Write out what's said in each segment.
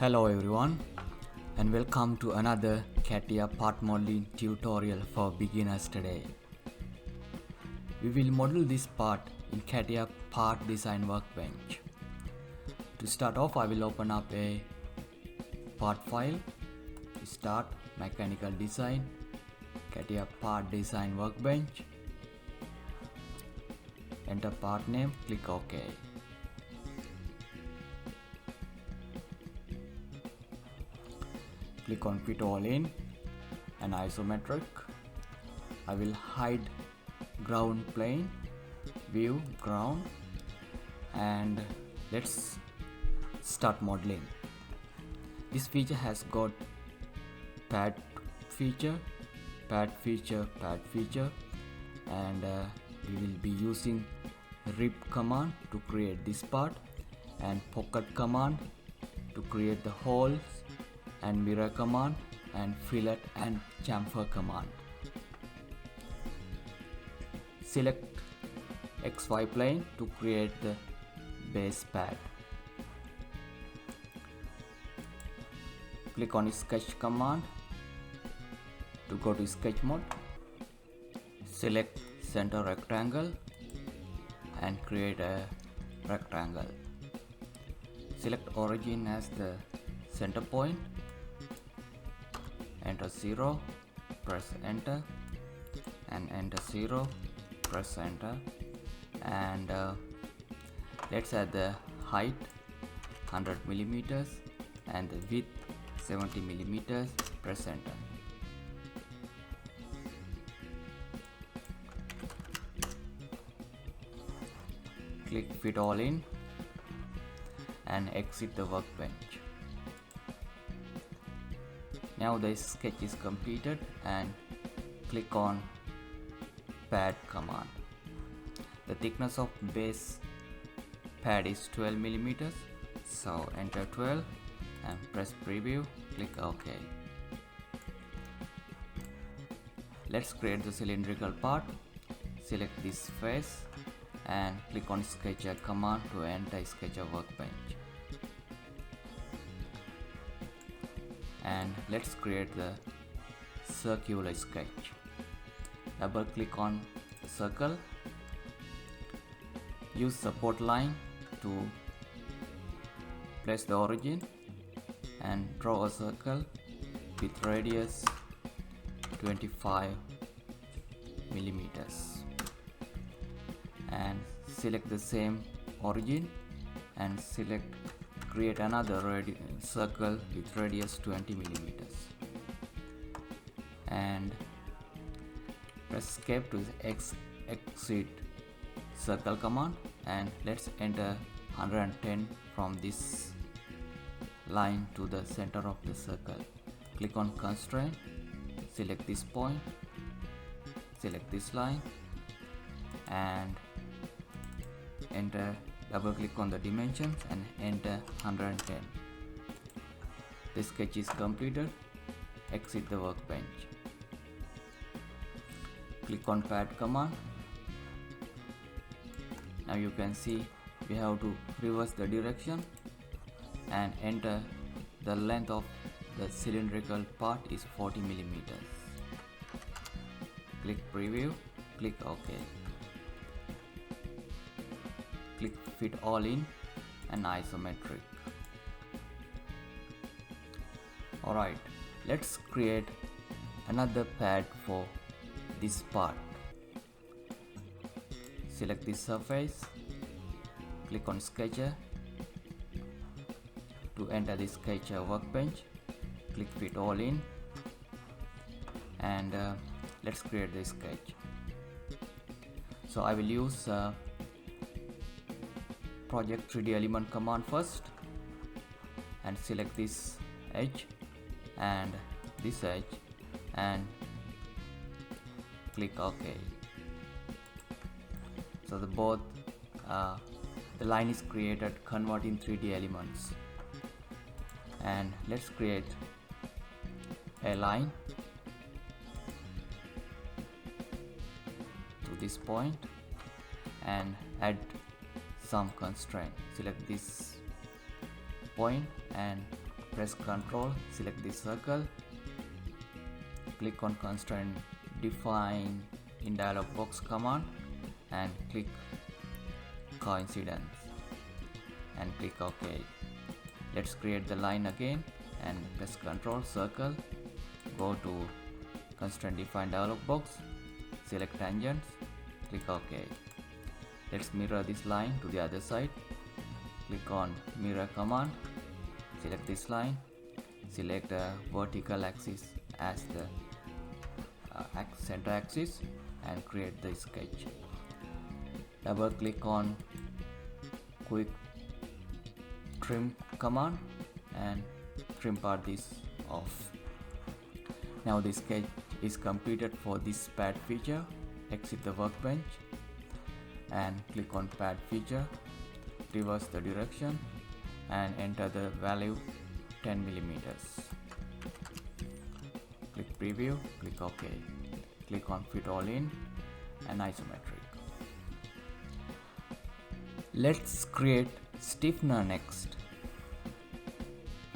Hello everyone and welcome to another CATIA part modeling tutorial for beginners today. We will model this part in CATIA part design workbench. To start off, I will open up a part file, start mechanical design, CATIA part design workbench, enter part name, click OK. Click on fit all in and isometric. I will hide ground plane, view ground, and let's start modeling. This feature has got pad feature, pad feature, pad feature, and we will be using rip command to create this part and pocket command to create the holes, and mirror command and fillet and chamfer command. Select XY plane to create the base pad. Click on sketch command to go to sketch mode. Select center rectangle and create a rectangle. Select origin as the center point. Enter 0, press enter, and enter 0, press enter, and let's add the height 100 millimeters and the width 70 millimeters, press enter. Click fit all in and exit the workbench. Now the sketch is completed and click on pad command. The thickness of base pad is 12 millimeters, so enter 12 and press preview, click OK. Let's create the cylindrical part. Select this face and click on sketcher command to enter sketcher workbench. And let's create the circular sketch. Double click on the circle. Use support line to place the origin and draw a circle with radius 25 millimeters. And select the same origin and create another circle with radius 20 millimeters and press escape to exit circle command, and let's enter 110 from this line to the center of the circle. Click on constraint, select this point, select this line, and enter. Double click on the dimensions and enter 110. The sketch is completed. Exit the workbench. Click on pad command. Now you can see we have to reverse the direction and enter the length of the cylindrical part is 40 millimeters. Click preview, click OK. Click fit all in and isometric. Alright, let's create another pad for this part. Select this surface, click on sketcher to enter the sketcher workbench. Click fit all in and let's create the sketch. So I will use project 3D element command first and select this edge and this edge and click OK. So the line is created converting 3D elements, and let's create a line to this point and add some constraint. Select this point and press Ctrl, select this circle, click on constraint define in dialog box command and click coincidence and click OK. Let's create the line again and press Ctrl, circle, go to constraint define dialog box, select tangents, click OK. Let's mirror this line to the other side. Click on mirror command, select this line, select the vertical axis as the center axis and create the sketch. Double click on quick trim command and trim part this off. Now the sketch is completed for this pad feature. Exit the workbench and click on pad feature, reverse the direction and enter the value 10 millimeters. Click preview, click OK. Click on fit all in and isometric. Let's create stiffener next.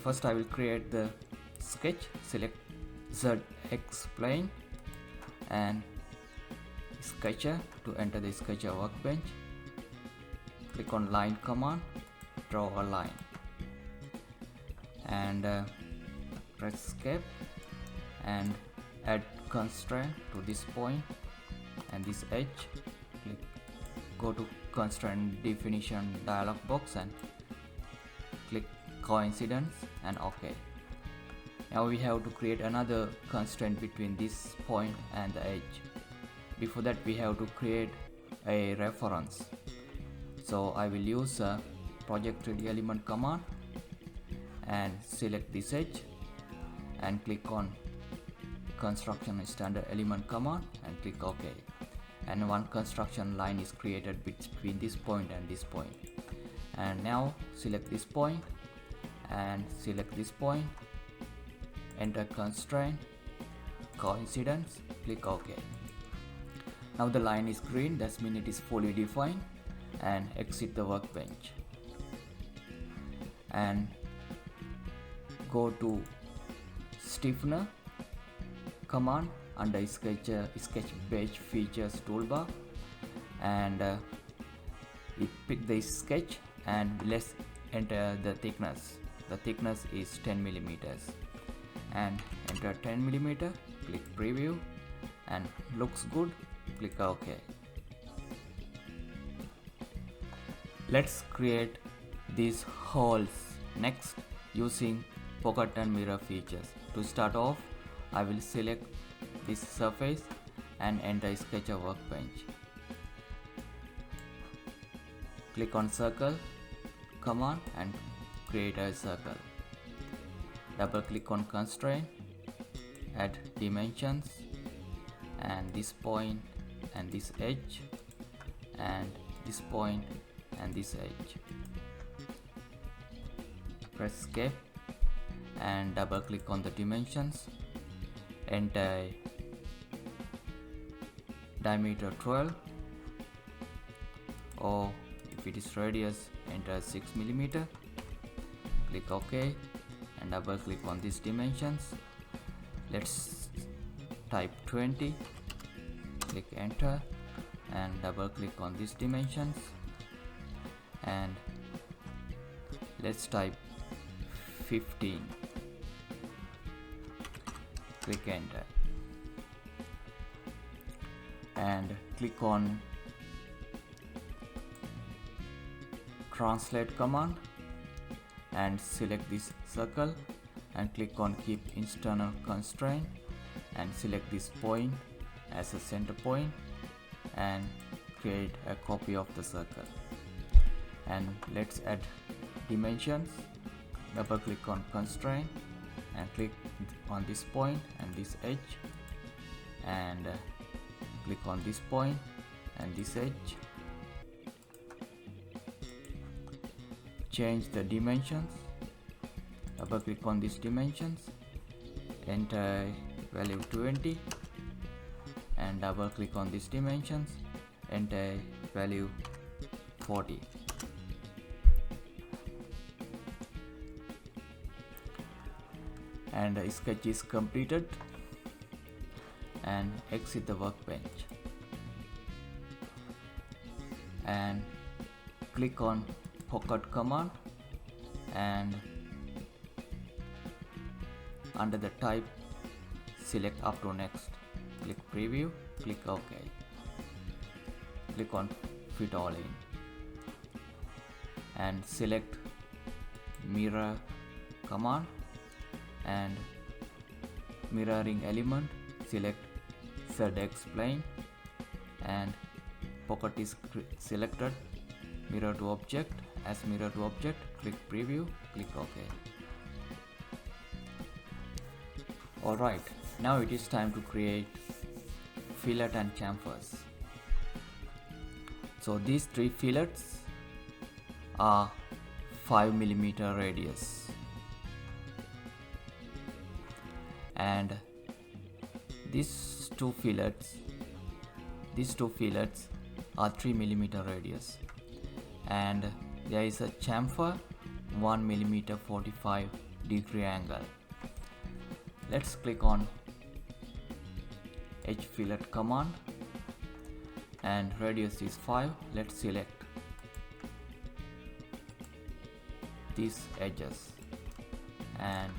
First I will create the sketch. Select ZX plane and sketcher to enter the sketcher workbench. Click on line command, draw a line and press escape and add constraint to this point and this edge. Go to constraint definition dialog box and click coincidence and OK. Now we have to create another constraint between this point and the edge. Before that we have to create a reference. So I will use a project 3D element command and select this edge and click on construction standard element command and click OK. And one construction line is created between this point and this point. And now select this point and select this point, enter constraint, coincidence, click OK. Now the line is green, that means it is fully defined, and exit the workbench and go to stiffener command under sketch batch features toolbar and pick this sketch and let's enter the thickness. The thickness is 10 millimeters and enter 10 millimeter. Click preview and looks good. Click OK. Let's create these holes next using pocket and mirror features. To start off, I will select this surface and enter sketcher workbench. Click on circle command and create a circle. Double click on constraint, add dimensions and this point and this edge and this point and this edge. Press escape and double click on the dimensions, enter diameter 12 or if it is radius enter 6 millimeter. Click OK and double click on these dimensions. Let's type 20, click enter and double click on these dimensions and let's type 15, click enter and click on translate command and select this circle and click on keep internal constraint and select this point as a center point and create a copy of the circle. And let's add dimensions. Double click on constraint and click on this point and this edge and click on this point and this edge. Change the dimensions. Double click on these dimensions, enter value 20 and double click on these dimensions, enter value 40. and the sketch is completed, and exit the workbench and click on pocket command, and under the type select up to next, click preview, click OK, click on fit all in and select mirror command, and mirroring element select ZX plane, and pocket is selected, mirror to object, as mirror to object, click preview, click OK. Alright, now it is time to create fillet and chamfers. So these three fillets are 5mm radius, and these two fillets are 3mm radius, and there is a chamfer 1mm 45° angle. Let's click on H fillet command, and radius is 5. Let's select these edges and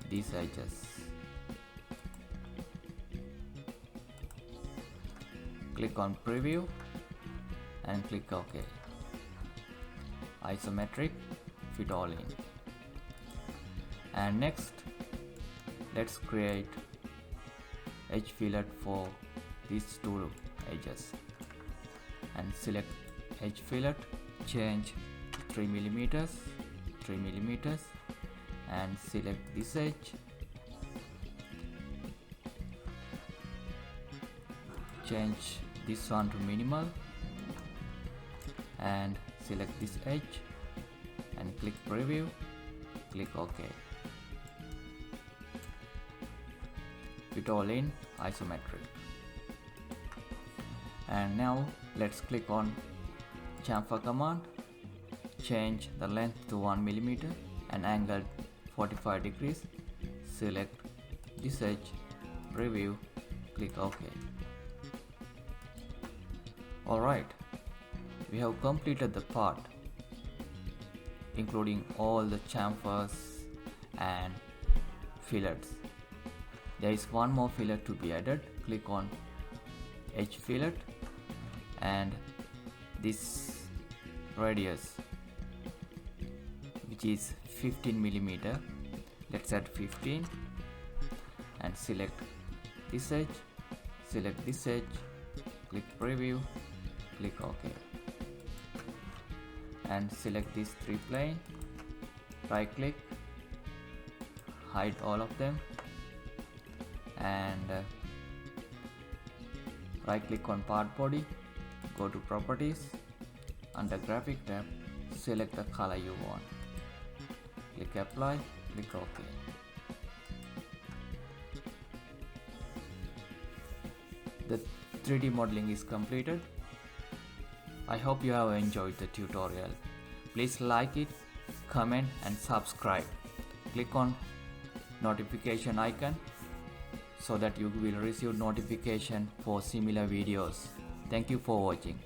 these edges. Click on preview and click OK. Isometric, fit all in. And next, let's create edge fillet for these two edges, and select edge fillet, change 3mm, and select this edge, change this one to minimal, and select this edge and click preview, click OK. Fit all in, isometric. And now let's click on chamfer command, change the length to 1mm and angle 45°, select this edge, preview, click OK. Alright, we have completed the part including all the chamfers and fillets. There is one more fillet to be added. Click on H fillet, and this radius, which is 15mm, let's add 15, and select this edge, click preview, click OK, and select these three plane, right click, hide all of them, and right click on part body, go to properties, under graphic tab, select the color you want, click apply, click OK. The 3D modeling is completed. I hope you have enjoyed the tutorial. Please like it, comment and subscribe. Click on notification icon so that you will receive notification for similar videos. Thank you for watching.